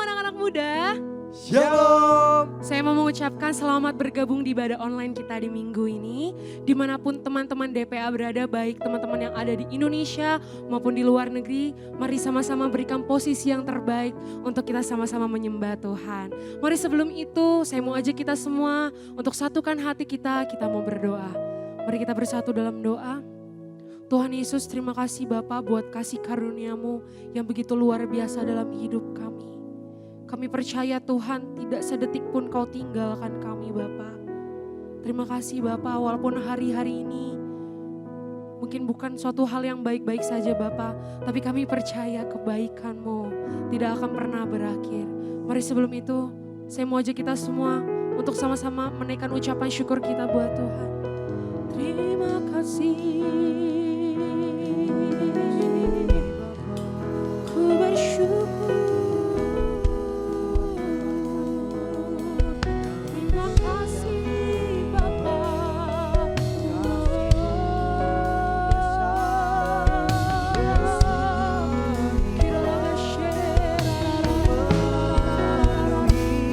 anak-anak muda. Shalom. Saya mau mengucapkan selamat bergabung di ibadah online kita di minggu ini. Dimanapun teman-teman DPA berada, baik teman-teman yang ada di Indonesia maupun di luar negeri. Mari sama-sama berikan posisi yang terbaik untuk kita sama-sama menyembah Tuhan. Mari sebelum itu saya mau ajak kita semua untuk satukan hati kita mau berdoa. Mari kita bersatu dalam doa. Tuhan Yesus, terima kasih Bapa buat kasih karunia-Mu yang begitu luar biasa dalam hidup kami. Kami percaya Tuhan tidak sedetik pun Kau tinggalkan kami Bapa. Terima kasih Bapa, walaupun hari-hari ini mungkin bukan suatu hal yang baik-baik saja Bapa, tapi kami percaya kebaikan-Mu tidak akan pernah berakhir. Mari sebelum itu saya mau ajak kita semua untuk sama-sama menaikkan ucapan syukur kita buat Tuhan. Terima kasih. Ku bersyukur. Terima kasih Bapa.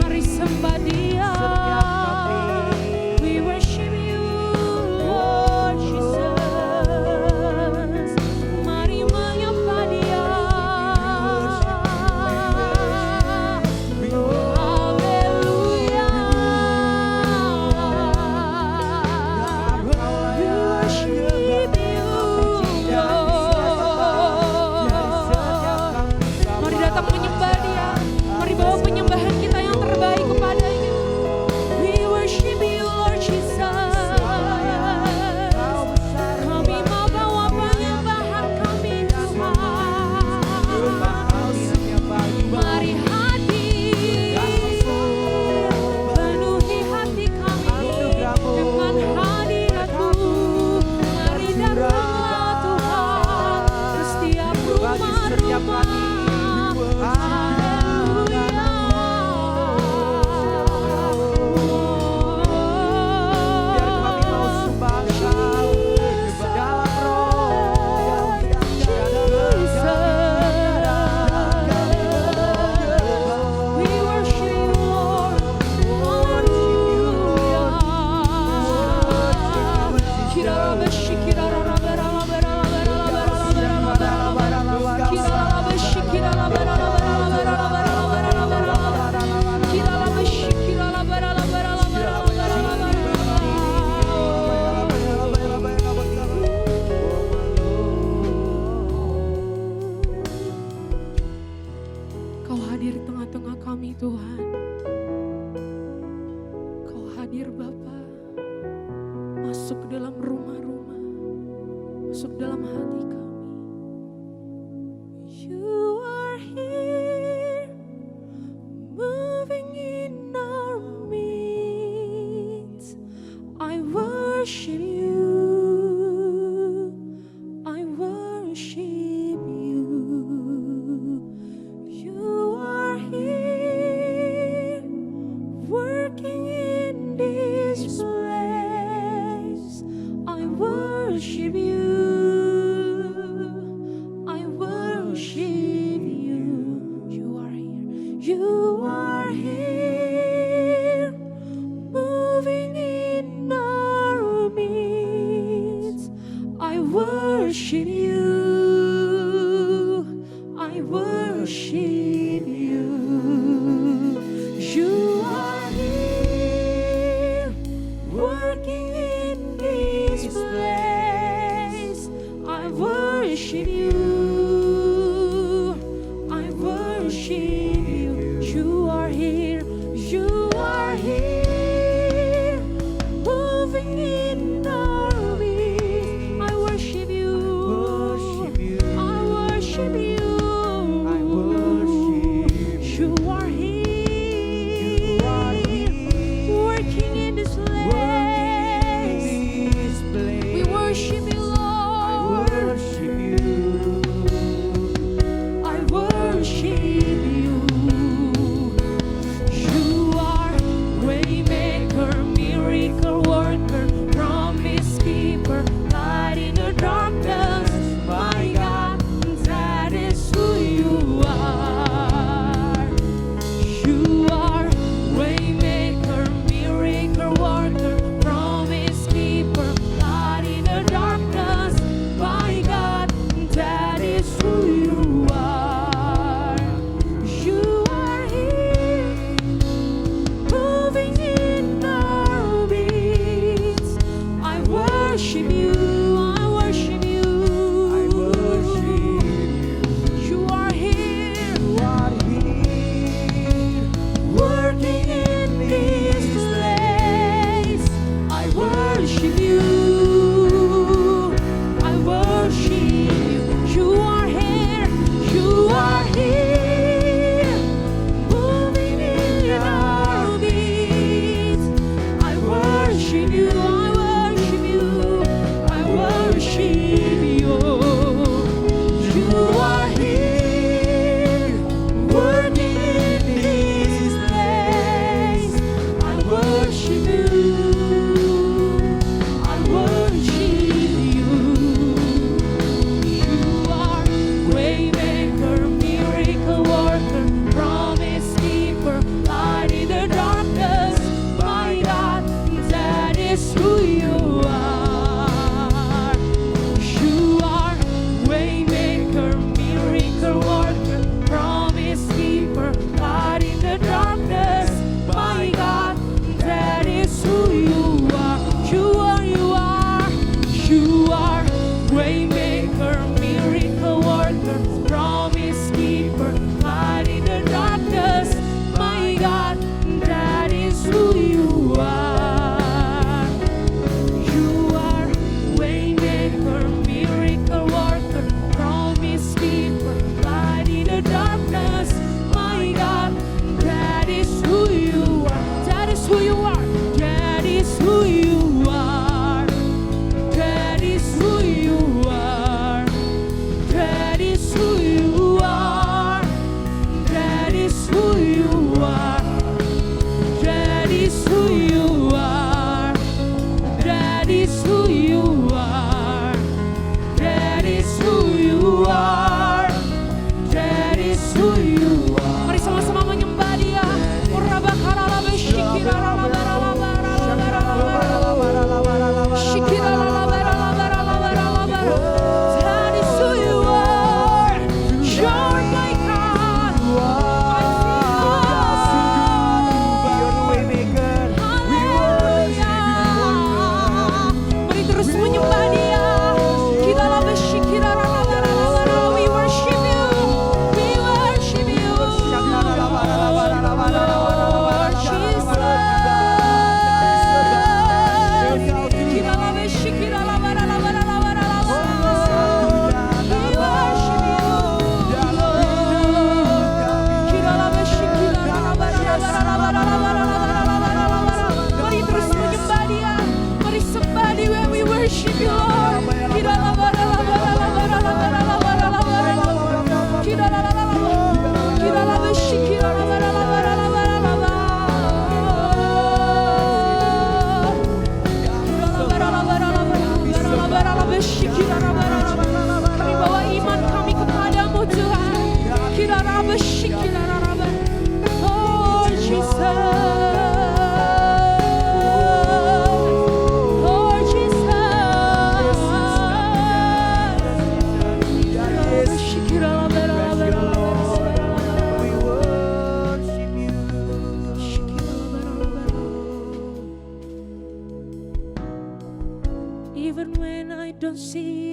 Mari sembah Dia. We worship You, Lord Jesus. Mari menyembah Dia. Haleluya. We worship You, Lord. Mari datang menyembah Dia. Mari bawa penyembahan kita yang terbaik kepada-Nya. We worship You, Lord Jesus. Kami mau bawa penyembahan kami Tuhan. Mari hadir, penuhi hati kami dengan hadirat-Mu. Mari datanglah Tuhan ke setiap rumah-rumah. Kau hadir di tengah-tengah kami Tuhan. Kau hadir Bapa, masuk ke dalam rumah-rumah, masuk dalam hati kami. You are here, moving in our midst. I worship You, I worship You. You are here, working in this place. I worship You, I worship You. You are here, You are here, moving in our midst. I worship You, I worship You. You are here, working in this place. I worship You, I worship You. You are here, You are here, moving in our midst. I worship You, I worship You.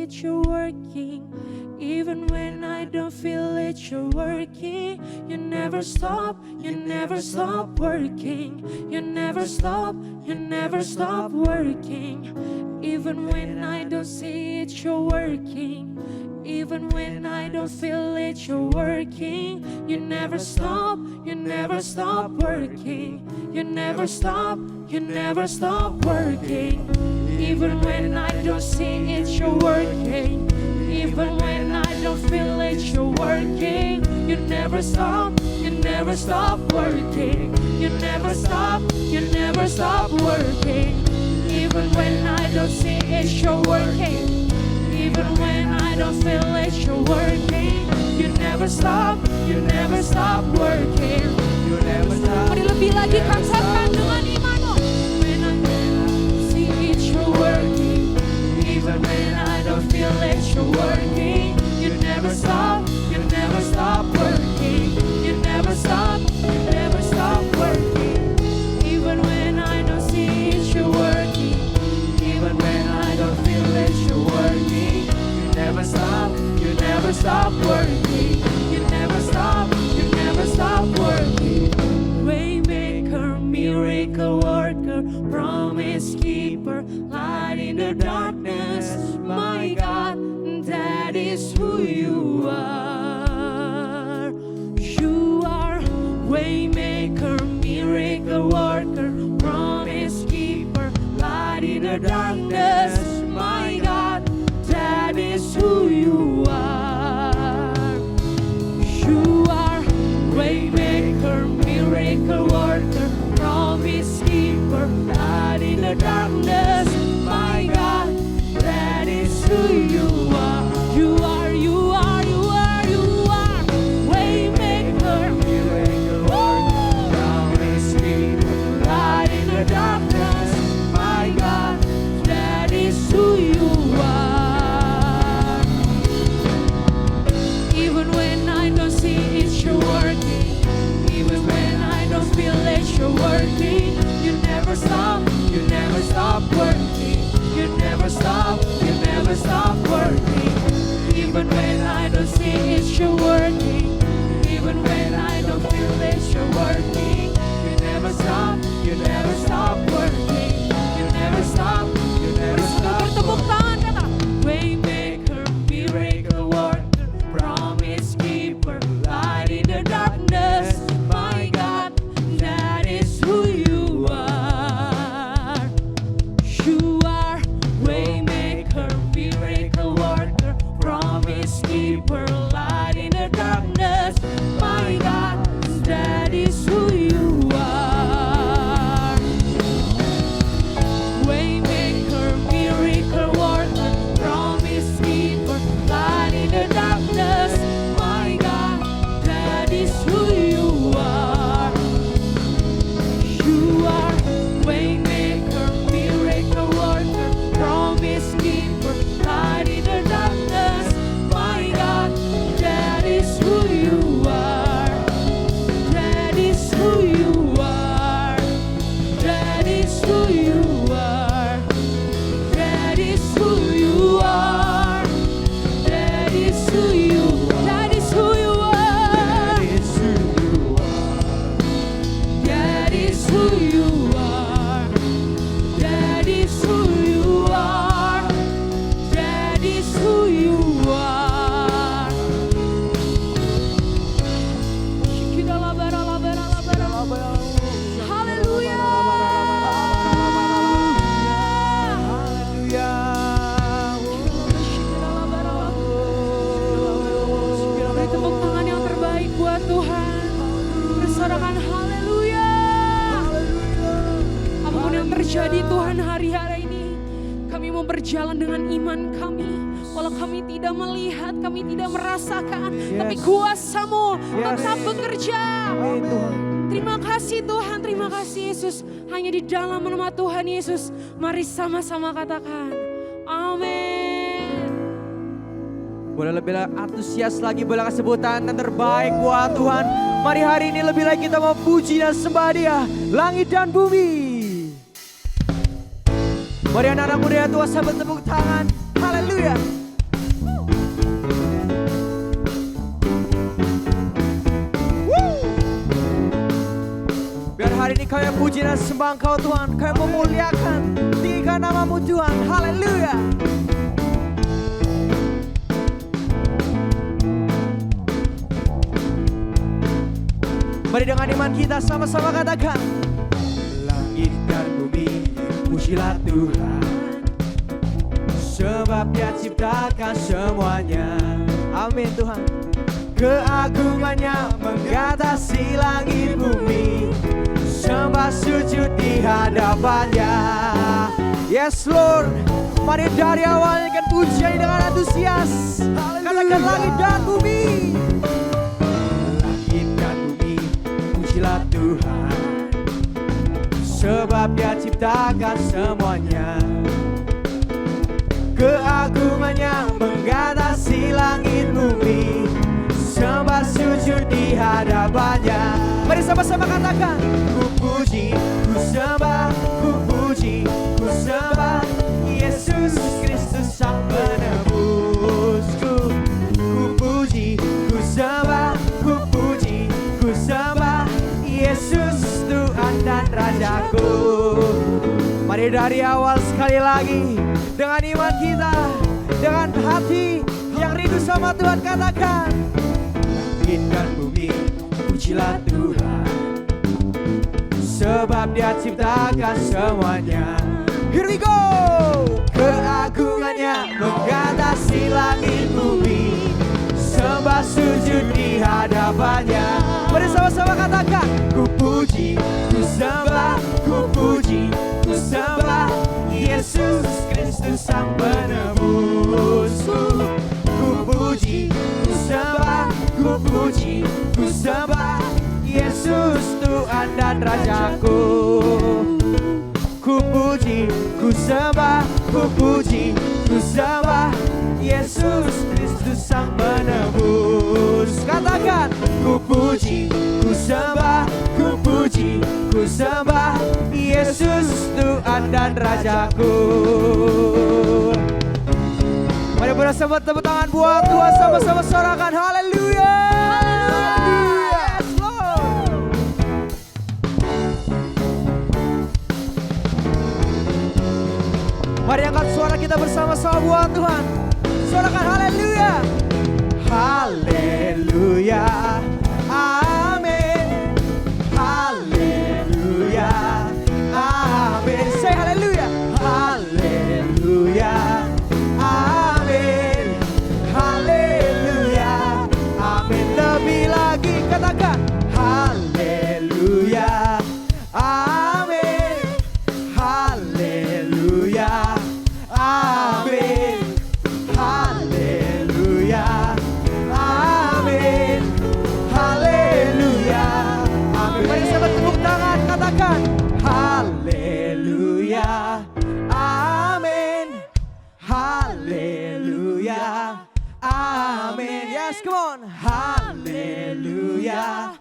it, you're working. Even when I don't feel it, you're working. You never stop working. You never stop working. Even when I don't see it, you're working. Even when I don't feel it, you're working. You never stop working. You never stop working. Even when I don't see it, you're working. Even when I don't feel it, you're working. You never stop working. You never stop working. Even when I don't see it, you're working. Even when I don't feel it, you're working. You never stop working. You never stop. Mari lebih lagi katakan dengan imanmu. When I see it, you're working. Even when I don't feel it, you're working. You never stop working. You never stop working. Even when I don't see it, you're working. Even when I don't feel it, you're working. You never stop working. You never stop working. Waymaker, miracle worker, promise keeper, light in the darkness. My God, that is who you are. You are waymaker, miracle worker, promise keeper, light in the darkness. My God, that is who you are. You are waymaker, miracle worker, promise keeper, light in the darkness. My God, that is who you are. You are waymaker, miracle worker, promise keeper, light in the darkness. My God, that is who you are. Even when I don't see it, you're working. Even when I don't feel it, you're working. You never stop working. You never stop working. Even when I don't see it, you're working. Even when I don't feel it, you're working. You never stop working. You never stop. Bertepuk tangan kata. Waymaker, miracle worker, promise keeper, light in the darkness. My God, that is who you are. You are waymaker, miracle worker, promise keeper, light in the darkness. My God, that is who you are. Waymaker, miracle worker, promise keeper, light in the darkness. My God, that is who you are. You are waymaker, miracle worker, promise keeper, light in the darkness. My God, that is who you are. That is who you are. That is who you are. That is who you are. That is who you. That is who you are. That is who you are. That is who you are. That is who you are. Beri tepuk tangan yang terbaik buat Tuhan. Bersorakan haleluya. Apapun yang terjadi Tuhan hari-hari ini, kami mau berjalan dengan iman kami. Walau kami tidak melihat, kami tidak merasakan, tapi kuasa-Mu tetap bekerja. Terima kasih Tuhan, terima kasih Yesus. Hanya di dalam nama Tuhan Yesus, mari sama-sama katakan, amin. Boleh lebih antusias lagi, boleh kasih sebutan yang terbaik buat Tuhan. Mari hari ini lebih lagi kita mau puji dan sembah Dia, langit dan bumi. Mari anak-anak muda Tuhan sambil tepuk tangan. Haleluya. Hari ini kami puji dan sembah Engkau Tuhan. Kami memuliakan, tinggikan nama-Mu Tuhan. Haleluya. Mari dengan iman kita sama-sama katakan, langit dan bumi pujilah Tuhan, sebab Dia ciptakan semuanya. Amin Tuhan. Keagungannya mengatasi langit bumi, sembah sujud di hadapannya. Yes Lord. Mari dari awalnya kan pujian dengan antusias. Katakan langit dan bumi. Langit dan bumi pujilah Tuhan, sebab Dia ciptakan semuanya. Keagungannya mengatasi langit bumi, sembah sujud di hadapannya. Mari sama-sama katakan, ku puji, ku sembah, ku puji, ku sembah Yesus Kristus Sang Penebusku. Ku puji, ku sembah, ku puji, ku sembah Yesus Tuhan dan Rajaku. Mari dari awal sekali lagi, dengan iman kita, dengan hati yang rindu sama Tuhan, katakan, langit dan bumi pujilah Tuhan, sebab Dia ciptakan semuanya. Here we go. Keagungannya mengatasi langit bumi, sembah sujud di hadapannya. Mari sama-sama katakan, ku puji, ku sembah, ku puji, ku sembah Yesus Kristus Sang Penebusku. Ku puji, ku sembah, ku puji, ku sembah Yesus Tuhan dan Rajaku. Ku puji, ku sembah, ku puji, ku sembah Yesus Kristus Sang Penebus. Katakan, ku puji, ku sembah, ku puji, ku sembah Yesus Tuhan dan Rajaku. Mari bersama tepuk tangan buat Tuhan, sama-sama sorakan haleluya. Yes Lord. Mari angkat suara kita bersama-sama buat Tuhan. Sorakan haleluya. Haleluya. Amin. Haleluya. Amin. Say haleluya. Haleluya. Amin. Haleluya. Amin. Lebih lagi katakan haleluya. Amin. Haleluya. Amin. Haleluya. Amin. Haleluya. Amin. Mari sama tepuk tangan katakan haleluya. Amin. Haleluya. Amin. Yes, come on. Haleluya.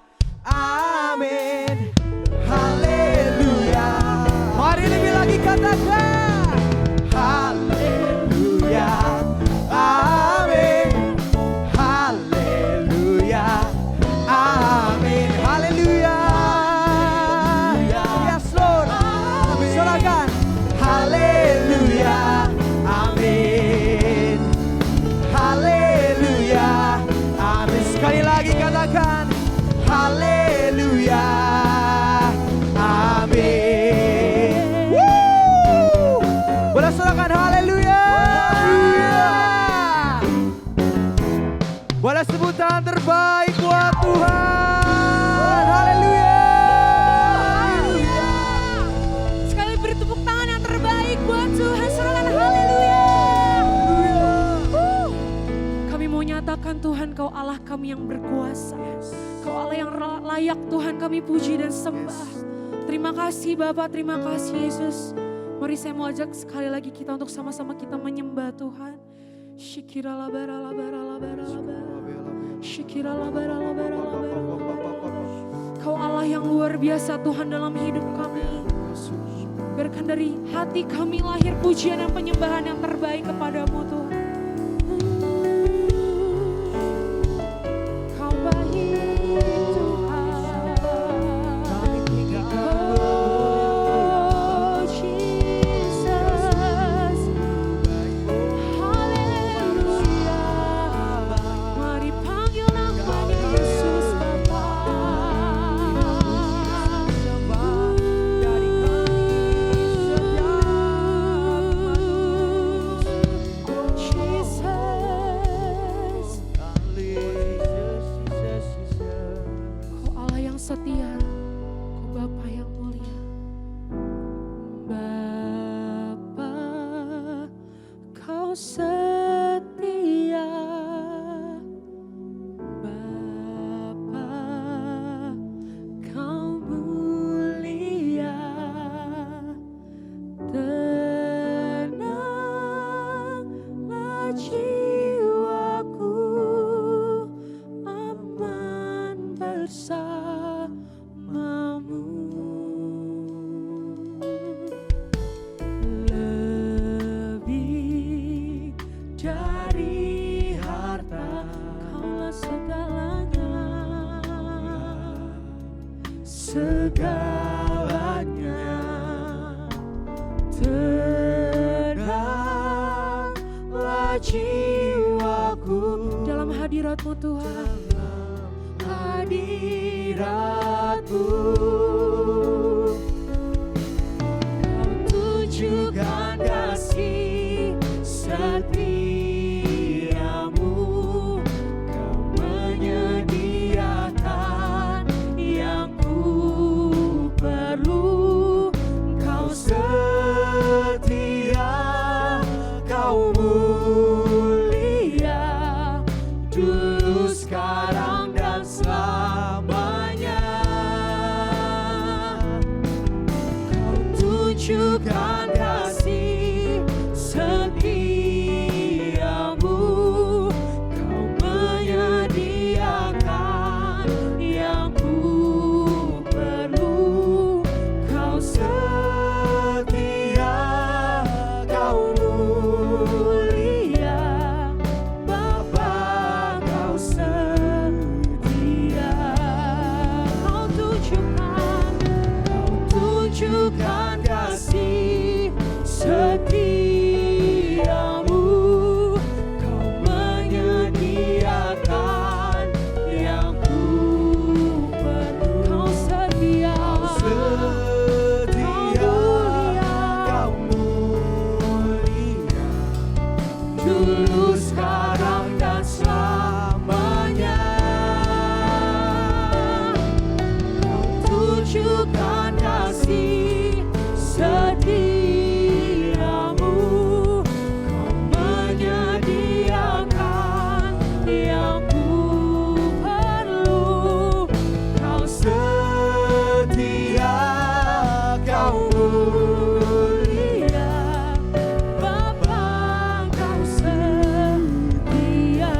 Amin. Haleluya. Mari lebih lagi katakan haleluya. Amin. Haleluya. Amin. Haleluya. Yes Lord. Sorakan haleluya. Amin. Haleluya. Amin. Sekali lagi katakan haleluya. Amin. Woo! Boleh sorakan haleluya. Boleh sebutan terbaik buat Tuhan. Haleluya. Sekali beri tepuk tangan yang terbaik buat Tuhan. Sorakan haleluya. Kami mau nyatakan Tuhan, Kau Allah kami yang berkuasa. Kau Allah yang layak Tuhan kami puji dan sembah. Terima kasih Bapak, terima kasih Yesus. Mari saya mau ajak sekali lagi kita untuk sama-sama kita menyembah Tuhan. Shikirala barala barala barala barala. Shikirala barala barala barala. Kau Allah yang luar biasa Tuhan dalam hidup kami. Biarkan dari hati kami lahir pujian dan penyembahan yang terbaik kepadamu Tuhan. Kau baik Tuhan. setia, Kau Bapa yang mulia. Bapa, Kau setia. Bapa, Kau mulia. Tenanglah jiwaku, aman bersamamu. Lebih dari harta, Kaulah segalanya. Segalanya. Tenanglah jiwaku dalam hadirat-Mu Tuhan. Hadirat-Mu, Kau tunjukkan kasih setiamu. Kau menyediakan yang ku perlu. Kau setia, Kau mulia, dulu sekarang dan selamanya. Kau tunjukkan kasih setiamu. Kau menyediakan yang ku perlu. Kau setia, Kau mulia, Bapa, Kau setia. Kau tunjukkan kasih setiamu. Kau menyediakan yang ku perlu. Kau setia, Kau mulia, dulu sekarang dan selamanya. Kau tunjukkan kasih setiamu. Kau menyediakan yang ku perlu. Kau setia, Kau mulia, Bapa, Kau setia.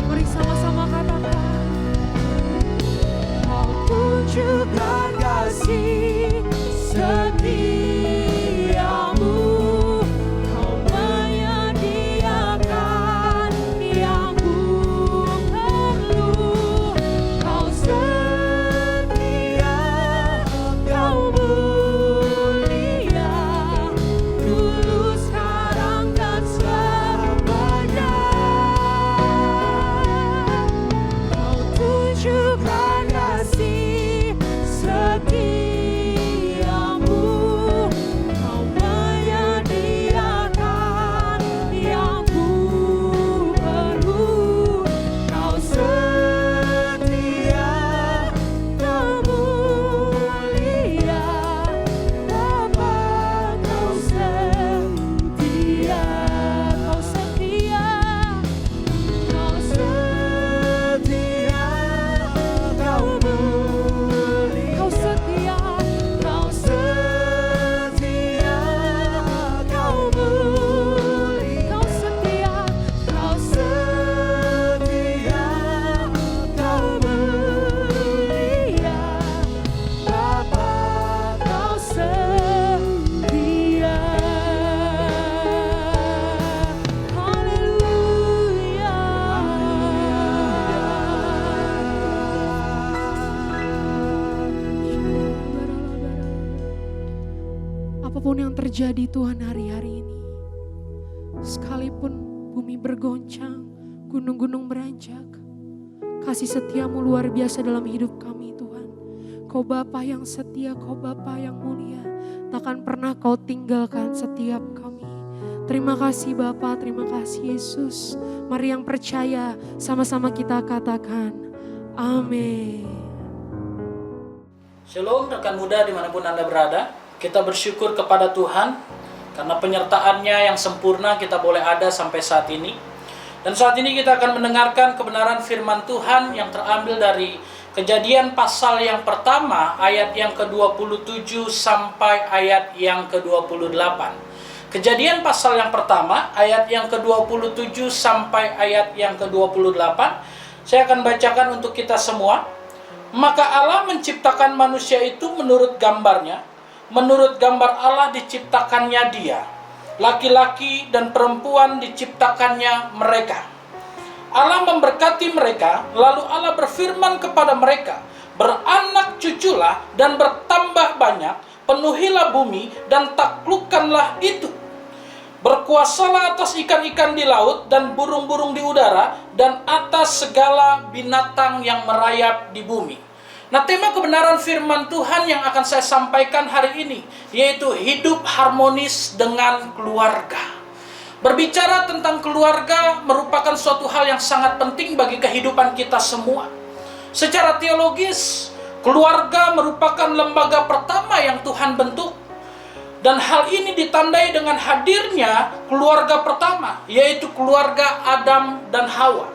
Mari sama-sama katakan. Kau tunjukkan kasih setiamu. Kau menyediakan yang ku perlu. Kau setia, Kau mulia, dulu sekarang dan selamanya. Kau tunjukkan kasih setiamu. Kau menyediakan yang ku perlu. Kau setia, Kau mulia, Bapa, Kau setia. Kau setia, Kau setia, Kau mulia. Kau setia, Kau setia, Kau mulia. Kau setia, Kau setia, Kau mulia, Bapa, Kau setia. Haleluya. Apapun yang terjadi Tuhan hari-hari ini, sekalipun bumi bergoncang, gunung-gunung beranjak, kasih setiamu luar biasa dalam hidup kami Tuhan. Kau Bapa yang setia, Kau Bapa yang mulia, takkan pernah Kau tinggalkan setiap kami. Terima kasih Bapa, terima kasih Yesus. Mari yang percaya sama-sama kita katakan, Amin. Shalom rekan muda dimanapun Anda berada. Kita bersyukur kepada Tuhan karena penyertaan-Nya yang sempurna kita boleh ada sampai saat ini. Dan saat ini kita akan mendengarkan kebenaran firman Tuhan yang terambil dari Kejadian pasal yang pertama ayat yang ke-27 sampai ayat yang ke-28. Kejadian pasal yang pertama ayat yang ke-27 sampai ayat yang ke-28. Saya akan bacakan untuk kita semua. Maka Allah menciptakan manusia itu menurut gambarnya. Menurut gambar Allah diciptakannya dia. Laki-laki dan perempuan diciptakannya mereka. Allah memberkati mereka, lalu Allah berfirman kepada mereka, beranak cuculah dan bertambah banyak, penuhilah bumi dan taklukkanlah itu. Berkuasalah atas ikan-ikan di laut dan burung-burung di udara dan atas segala binatang yang merayap di bumi. Nah, tema kebenaran firman Tuhan yang akan saya sampaikan hari ini, yaitu hidup harmonis dengan keluarga. Berbicara tentang keluarga merupakan suatu hal yang sangat penting bagi kehidupan kita semua. Secara teologis, keluarga merupakan lembaga pertama yang Tuhan bentuk. Dan hal ini ditandai dengan hadirnya keluarga pertama, yaitu keluarga Adam dan Hawa.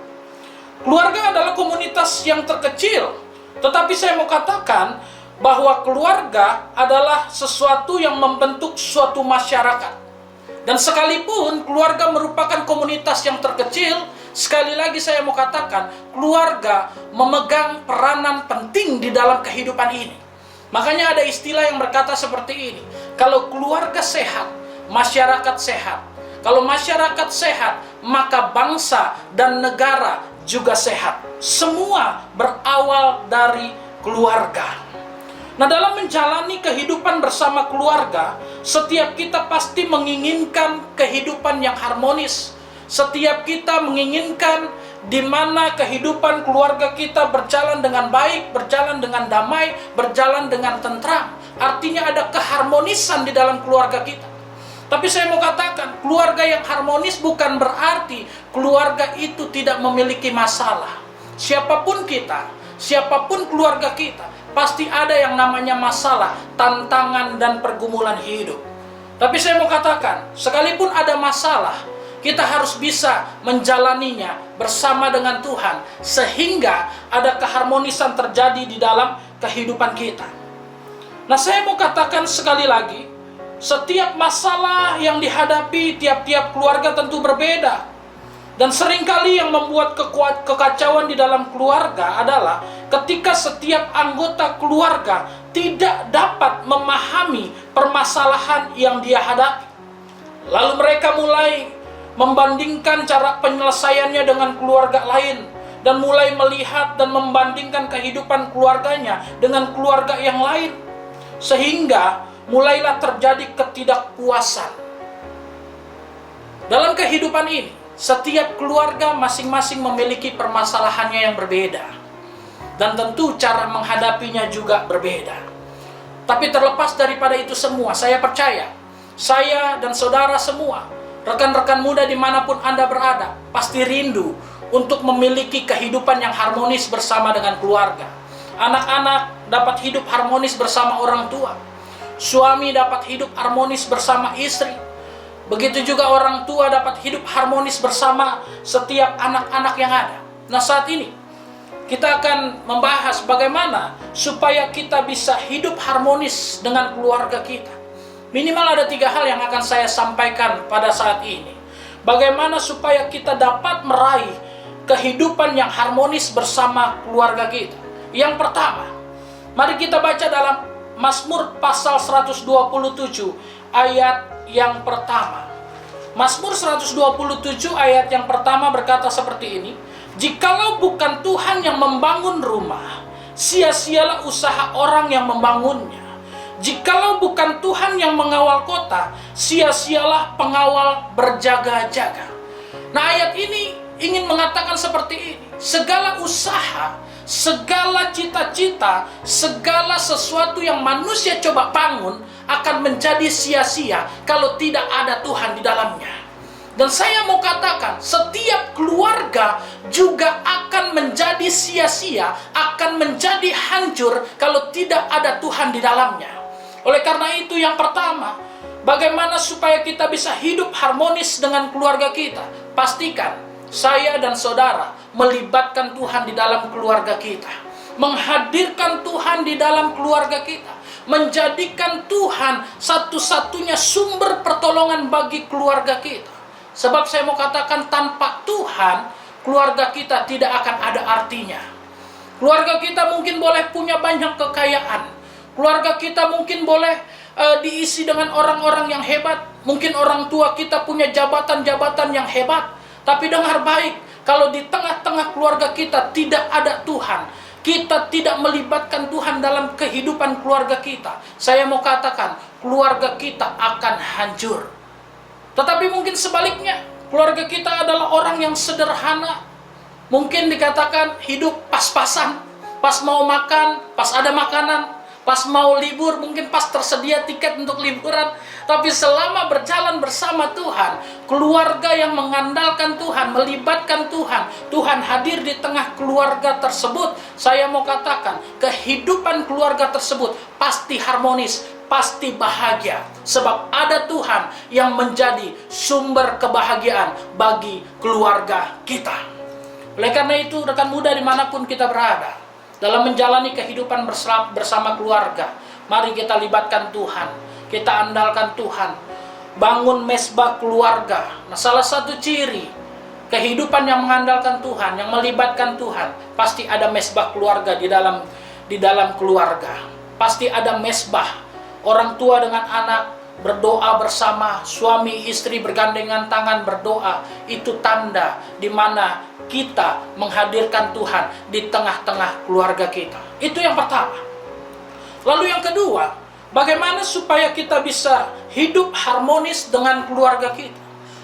Keluarga adalah komunitas yang terkecil, tetapi saya mau katakan bahwa keluarga adalah sesuatu yang membentuk suatu masyarakat. Dan sekalipun keluarga merupakan komunitas yang terkecil, sekali lagi saya mau katakan, keluarga memegang peranan penting di dalam kehidupan ini. Makanya ada istilah yang berkata seperti ini, kalau keluarga sehat, masyarakat sehat. Kalau masyarakat sehat, maka bangsa dan negara juga sehat. Semua berawal dari keluarga. Nah, dalam menjalani kehidupan bersama keluarga, setiap kita pasti menginginkan kehidupan yang harmonis. Setiap kita menginginkan di mana kehidupan keluarga kita berjalan dengan baik, berjalan dengan damai, berjalan dengan tentram. Artinya ada keharmonisan di dalam keluarga kita. Tapi saya mau katakan, keluarga yang harmonis bukan berarti keluarga itu tidak memiliki masalah. Siapapun kita, siapapun keluarga kita, pasti ada yang namanya masalah, tantangan, dan pergumulan hidup. Tapi saya mau katakan, sekalipun ada masalah, kita harus bisa menjalaninya bersama dengan Tuhan, sehingga ada keharmonisan terjadi di dalam kehidupan kita. Nah, saya mau katakan sekali lagi, setiap masalah yang dihadapi tiap-tiap keluarga tentu berbeda. Dan seringkali yang membuat kekacauan di dalam keluarga adalah ketika setiap anggota keluarga tidak dapat memahami permasalahan yang dia hadapi. Lalu mereka mulai membandingkan cara penyelesaiannya dengan keluarga lain, dan mulai melihat dan membandingkan kehidupan keluarganya dengan keluarga yang lain. Sehingga mulailah terjadi ketidakpuasan. Dalam kehidupan ini, setiap keluarga masing-masing memiliki permasalahannya yang berbeda. Dan tentu cara menghadapinya juga berbeda. Tapi terlepas daripada itu semua, saya percaya, saya dan saudara semua, rekan-rekan muda dimanapun Anda berada, pasti rindu untuk memiliki kehidupan yang harmonis bersama dengan keluarga. Anak-anak dapat hidup harmonis bersama orang tua. Suami dapat hidup harmonis bersama istri. Begitu juga orang tua dapat hidup harmonis bersama setiap anak-anak yang ada. Nah, saat ini kita akan membahas bagaimana supaya kita bisa hidup harmonis dengan keluarga kita. Minimal ada 3 hal yang akan saya sampaikan pada saat ini. Bagaimana supaya kita dapat meraih kehidupan yang harmonis bersama keluarga kita. Yang pertama, mari kita baca dalam Mazmur pasal 127 ayat yang pertama. Mazmur 127 ayat yang pertama berkata seperti ini, jikalau bukan Tuhan yang membangun rumah, sia-sialah usaha orang yang membangunnya. Jikalau bukan Tuhan yang mengawal kota, sia-sialah pengawal berjaga-jaga. Nah, ayat ini ingin mengatakan seperti ini, segala usaha, segala cita-cita, segala sesuatu yang manusia coba bangun akan menjadi sia-sia kalau tidak ada Tuhan di dalamnya. Dan saya mau katakan, setiap keluarga juga akan menjadi sia-sia, akan menjadi hancur kalau tidak ada Tuhan di dalamnya. Oleh karena itu, yang pertama, bagaimana supaya kita bisa hidup harmonis dengan keluarga kita? Pastikan saya dan saudara melibatkan Tuhan di dalam keluarga kita, menghadirkan Tuhan di dalam keluarga kita, menjadikan Tuhan satu-satunya sumber pertolongan bagi keluarga kita. Sebab saya mau katakan, tanpa Tuhan, keluarga kita tidak akan ada artinya. Keluarga kita mungkin boleh punya banyak kekayaan. Keluarga kita mungkin boleh diisi dengan orang-orang yang hebat. Mungkin orang tua kita punya jabatan-jabatan yang hebat. Tapi dengar baik, kalau di tengah-tengah keluarga kita tidak ada Tuhan, kita tidak melibatkan Tuhan dalam kehidupan keluarga kita, saya mau katakan, keluarga kita akan hancur. Tetapi mungkin sebaliknya, keluarga kita adalah orang yang sederhana. Mungkin dikatakan hidup pas-pasan, pas mau makan, pas ada makanan, pas mau libur, mungkin pas tersedia tiket untuk liburan. Tapi selama berjalan bersama Tuhan, keluarga yang mengandalkan Tuhan, melibatkan Tuhan, Tuhan hadir di tengah keluarga tersebut, saya mau katakan, kehidupan keluarga tersebut pasti harmonis, pasti bahagia. Sebab ada Tuhan yang menjadi sumber kebahagiaan bagi keluarga kita. Oleh karena itu, rekan muda dimanapun kita berada, dalam menjalani kehidupan bersama keluarga, mari kita libatkan Tuhan, kita andalkan Tuhan, bangun mesbah keluarga. Nah, salah satu ciri kehidupan yang mengandalkan Tuhan, yang melibatkan Tuhan, pasti ada mesbah keluarga di dalam keluarga. Pasti ada mesbah, orang tua dengan anak berdoa bersama, suami istri bergandengan tangan berdoa. Itu tanda di mana kita menghadirkan Tuhan di tengah-tengah keluarga kita. Itu yang pertama. Lalu yang kedua, bagaimana supaya kita bisa hidup harmonis dengan keluarga kita?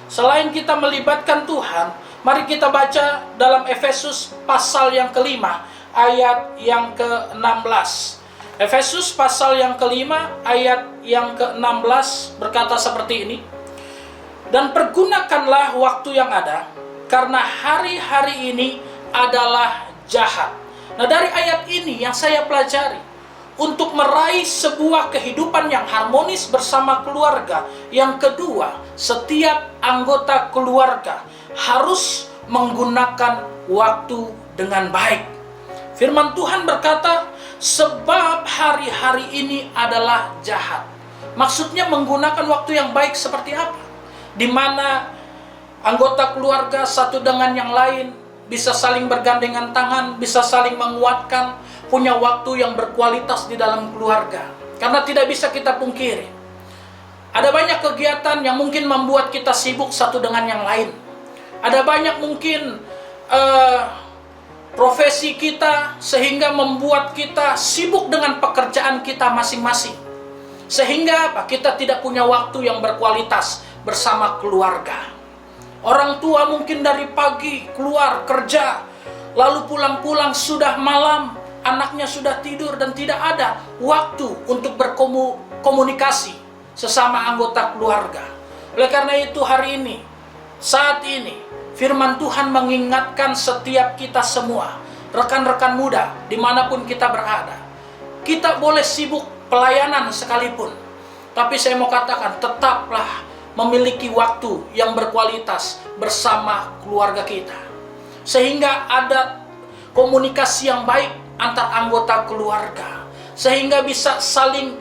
Selain kita melibatkan Tuhan, mari kita baca dalam Efesus pasal yang kelima, ayat yang ke-16. Efesus pasal yang kelima, ayat yang ke-16 berkata seperti ini. Dan pergunakanlah waktu yang ada, karena hari-hari ini adalah jahat. Nah, dari ayat ini yang saya pelajari, untuk meraih sebuah kehidupan yang harmonis bersama keluarga, yang kedua, setiap anggota keluarga harus menggunakan waktu dengan baik. Firman Tuhan berkata, sebab hari-hari ini adalah jahat. Maksudnya menggunakan waktu yang baik seperti apa? Di mana anggota keluarga satu dengan yang lain bisa saling bergandengan tangan, bisa saling menguatkan, punya waktu yang berkualitas di dalam keluarga. Karena tidak bisa kita pungkiri, ada banyak kegiatan yang mungkin membuat kita sibuk satu dengan yang lain. Ada banyak mungkin profesi kita sehingga membuat kita sibuk dengan pekerjaan kita masing-masing. Sehingga kita tidak punya waktu yang berkualitas bersama keluarga. Orang tua mungkin dari pagi keluar kerja, lalu pulang-pulang sudah malam, anaknya sudah tidur dan tidak ada waktu untuk berkomunikasi sesama anggota keluarga. Oleh karena itu hari ini, saat ini, firman Tuhan mengingatkan setiap kita semua, rekan-rekan muda, dimanapun kita berada. Kita boleh sibuk pelayanan sekalipun, tapi saya mau katakan, tetaplah memiliki waktu yang berkualitas bersama keluarga kita. Sehingga ada komunikasi yang baik antar anggota keluarga. Sehingga bisa saling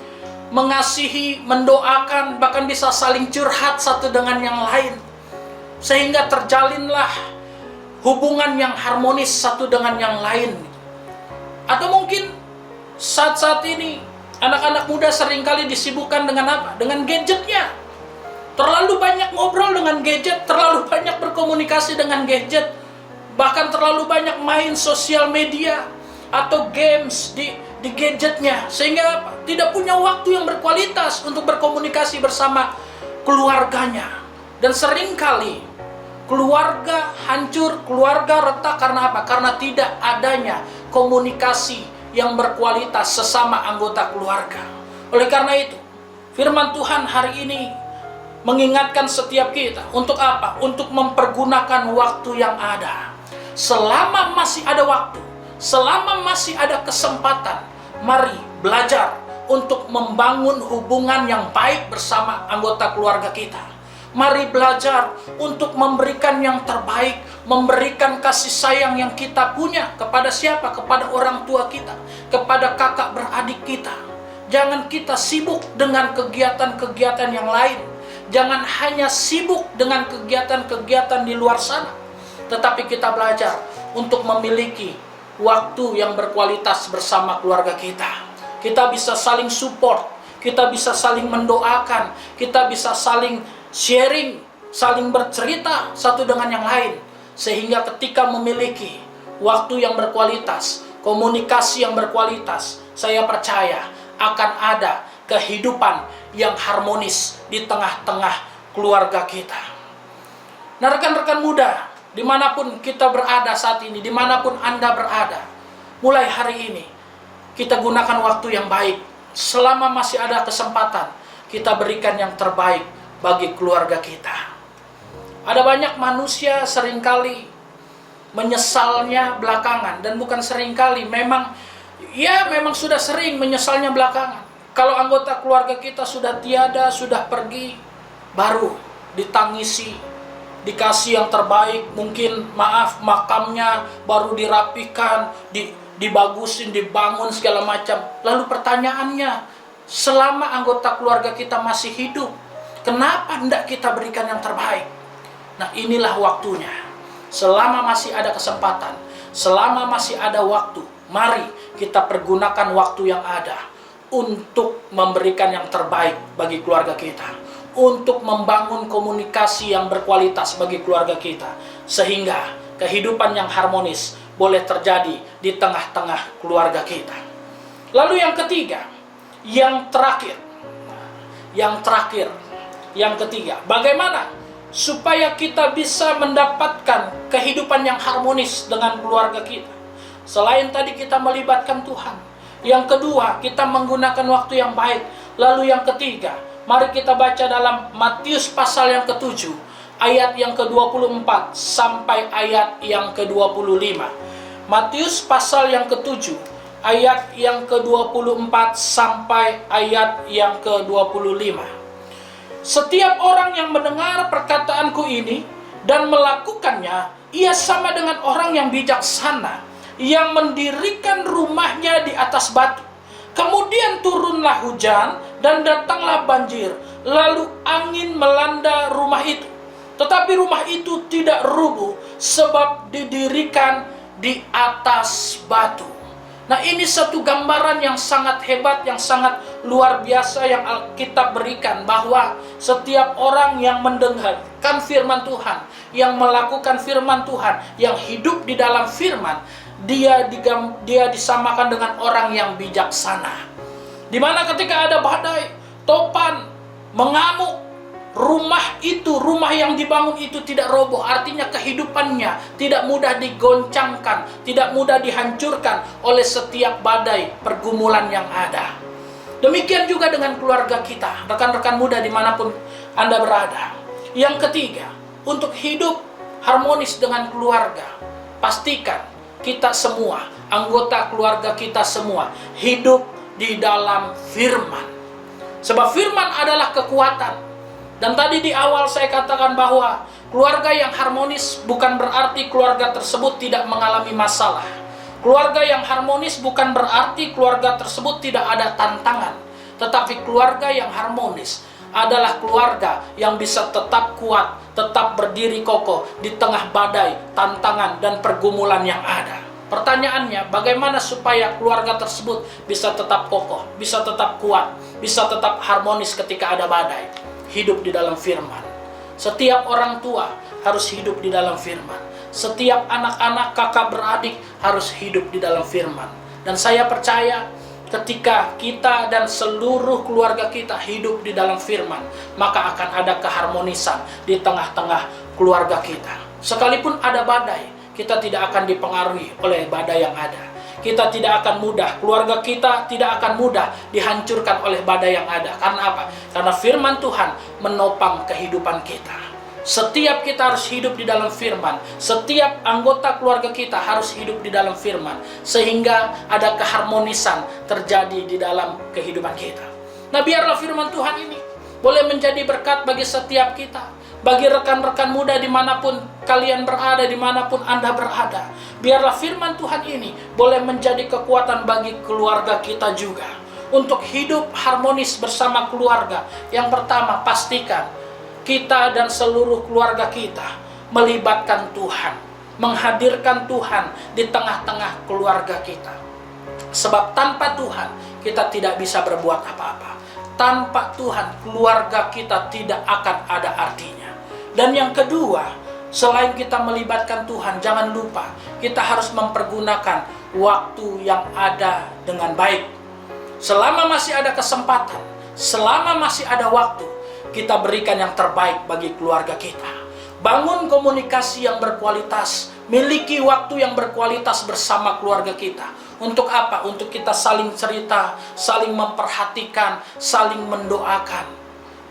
mengasihi, mendoakan, bahkan bisa saling curhat satu dengan yang lain. Sehingga terjalinlah hubungan yang harmonis satu dengan yang lain. Atau mungkin saat-saat ini anak-anak muda seringkali disibukkan dengan apa? Dengan gadgetnya. Terlalu banyak ngobrol dengan gadget, terlalu banyak berkomunikasi dengan gadget, bahkan terlalu banyak main sosial media atau games di gadgetnya, sehingga apa? Tidak punya waktu yang berkualitas untuk berkomunikasi bersama keluarganya. Dan seringkali keluarga hancur, keluarga retak karena apa? Karena tidak adanya komunikasi yang berkualitas sesama anggota keluarga. Oleh karena itu, firman Tuhan hari ini mengingatkan setiap kita. Untuk apa? Untuk mempergunakan waktu yang ada. Selama masih ada waktu, selama masih ada kesempatan, mari belajar untuk membangun hubungan yang baik bersama anggota keluarga kita. Mari belajar untuk memberikan yang terbaik, memberikan kasih sayang yang kita punya kepada siapa? Kepada orang tua kita, kepada kakak beradik kita. Jangan kita sibuk dengan kegiatan-kegiatan yang lain. Jangan hanya sibuk dengan kegiatan-kegiatan di luar sana. Tetapi kita belajar untuk memiliki waktu yang berkualitas bersama keluarga kita. Kita bisa saling support, kita bisa saling mendoakan, kita bisa saling sharing, saling bercerita satu dengan yang lain. Sehingga ketika memiliki waktu yang berkualitas, komunikasi yang berkualitas, saya percaya akan ada kehidupan yang harmonis di tengah-tengah keluarga kita. Nah, rekan-rekan muda, dimanapun kita berada saat ini, dimanapun Anda berada, mulai hari ini, kita gunakan waktu yang baik. Selama masih ada kesempatan, kita berikan yang terbaik bagi keluarga kita. Ada banyak manusia seringkali menyesalnya belakangan, dan bukan seringkali, memang sudah sering menyesalnya belakangan. Kalau anggota keluarga kita sudah tiada, sudah pergi, baru ditangisi, dikasih yang terbaik, mungkin makamnya baru dirapikan, dibagusin, dibangun segala macam. Lalu pertanyaannya, selama anggota keluarga kita masih hidup, kenapa tidak kita berikan yang terbaik? Nah, inilah waktunya. Selama masih ada kesempatan, selama masih ada waktu, mari kita pergunakan waktu yang ada untuk memberikan yang terbaik bagi keluarga kita, untuk membangun komunikasi yang berkualitas bagi keluarga kita, sehingga kehidupan yang harmonis boleh terjadi di tengah-tengah keluarga kita. Lalu yang ketiga, yang ketiga, bagaimana supaya kita bisa mendapatkan kehidupan yang harmonis dengan keluarga kita? Selain tadi kita melibatkan Tuhan, yang kedua, kita menggunakan waktu yang baik. Lalu yang ketiga, mari kita baca dalam Matius pasal yang ke-7, ayat yang ke-24 sampai ayat yang ke-25. Matius pasal yang ke-7, ayat yang ke-24 sampai ayat yang ke-25. Setiap orang yang mendengar perkataanku ini dan melakukannya, ia sama dengan orang yang bijaksana, yang mendirikan rumahnya di atas batu. Kemudian turunlah hujan dan datanglah banjir, lalu angin melanda rumah itu. Tetapi rumah itu tidak rubuh, sebab didirikan di atas batu. Nah, ini satu gambaran yang sangat hebat, yang sangat luar biasa yang Alkitab berikan, bahwa setiap orang yang mendengarkan firman Tuhan, yang melakukan firman Tuhan, yang hidup di dalam firman, dia disamakan dengan orang yang bijaksana. Dimana ketika ada badai, topan, mengamuk, rumah yang dibangun itu tidak roboh. Artinya kehidupannya tidak mudah digoncangkan, tidak mudah dihancurkan oleh setiap badai pergumulan yang ada. Demikian juga dengan keluarga kita, rekan-rekan muda dimanapun Anda berada. Yang ketiga, untuk hidup harmonis dengan keluarga, pastikan kita semua, anggota keluarga kita semua, hidup di dalam firman. Sebab firman adalah kekuatan. Dan tadi di awal saya katakan bahwa keluarga yang harmonis bukan berarti keluarga tersebut tidak mengalami masalah. Keluarga yang harmonis bukan berarti keluarga tersebut tidak ada tantangan. Tetapi keluarga yang harmonis adalah keluarga yang bisa tetap kuat, tetap berdiri kokoh di tengah badai, tantangan, dan pergumulan yang ada. Pertanyaannya, bagaimana supaya keluarga tersebut bisa tetap kokoh, bisa tetap kuat, bisa tetap harmonis ketika ada badai? Hidup di dalam firman. Setiap orang tua harus hidup di dalam firman. Setiap anak-anak, kakak beradik harus hidup di dalam firman. Dan saya percaya ketika kita dan seluruh keluarga kita hidup di dalam firman, maka akan ada keharmonisan di tengah-tengah keluarga kita. Sekalipun ada badai, kita tidak akan dipengaruhi oleh badai yang ada. kita tidak akan mudah, keluarga kita tidak akan mudah dihancurkan oleh badai yang ada. Karena apa? Karena firman Tuhan menopang kehidupan kita. Setiap kita harus hidup di dalam firman. Setiap anggota keluarga kita harus hidup di dalam firman. Sehingga ada keharmonisan terjadi di dalam kehidupan kita. Nah, biarlah firman Tuhan ini boleh menjadi berkat bagi setiap kita. Bagi rekan-rekan muda dimanapun kalian berada, dimanapun Anda berada. Biarlah firman Tuhan ini boleh menjadi kekuatan bagi keluarga kita juga. Untuk hidup harmonis bersama keluarga. Yang pertama, pastikan kita dan seluruh keluarga kita melibatkan Tuhan, menghadirkan Tuhan di tengah-tengah keluarga kita. Sebab tanpa Tuhan kita tidak bisa berbuat apa-apa. Tanpa Tuhan keluarga kita tidak akan ada artinya. Dan yang kedua, selain kita melibatkan Tuhan, jangan lupa kita harus mempergunakan waktu yang ada dengan baik. Selama masih ada kesempatan, selama masih ada waktu, kita berikan yang terbaik bagi keluarga kita. Bangun komunikasi yang berkualitas, miliki waktu yang berkualitas bersama keluarga kita. Untuk apa? Untuk kita saling cerita, saling memperhatikan, saling mendoakan.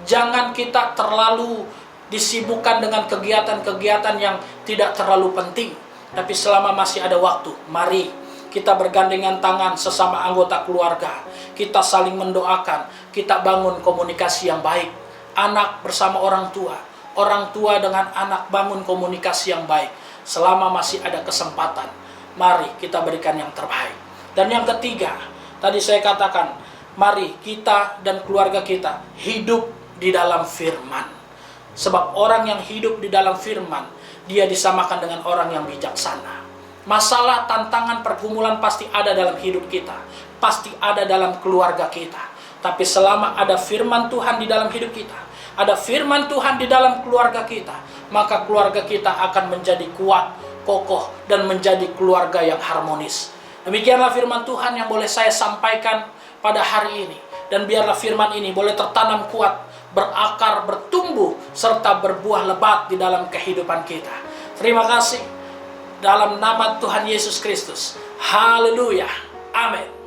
Jangan kita terlalu disibukkan dengan kegiatan-kegiatan yang tidak terlalu penting. Tapi selama masih ada waktu, mari kita bergandengan tangan sesama anggota keluarga. Kita saling mendoakan, kita bangun komunikasi yang baik. Anak bersama orang tua dengan anak bangun komunikasi yang baik. Selama masih ada kesempatan, mari kita berikan yang terbaik. Dan yang ketiga, tadi saya katakan, mari kita dan keluarga kita hidup di dalam firman. Sebab orang yang hidup di dalam firman, dia disamakan dengan orang yang bijaksana. Masalah, tantangan, pergumulan pasti ada dalam hidup kita, pasti ada dalam keluarga kita. Tapi selama ada firman Tuhan di dalam hidup kita, ada firman Tuhan di dalam keluarga kita, maka keluarga kita akan menjadi kuat, kokoh, dan menjadi keluarga yang harmonis. Demikianlah firman Tuhan yang boleh saya sampaikan pada hari ini. Dan biarlah firman ini boleh tertanam kuat, berakar, bertumbuh, serta berbuah lebat di dalam kehidupan kita. Terima kasih. Dalam nama Tuhan Yesus Kristus. Haleluya. Amin.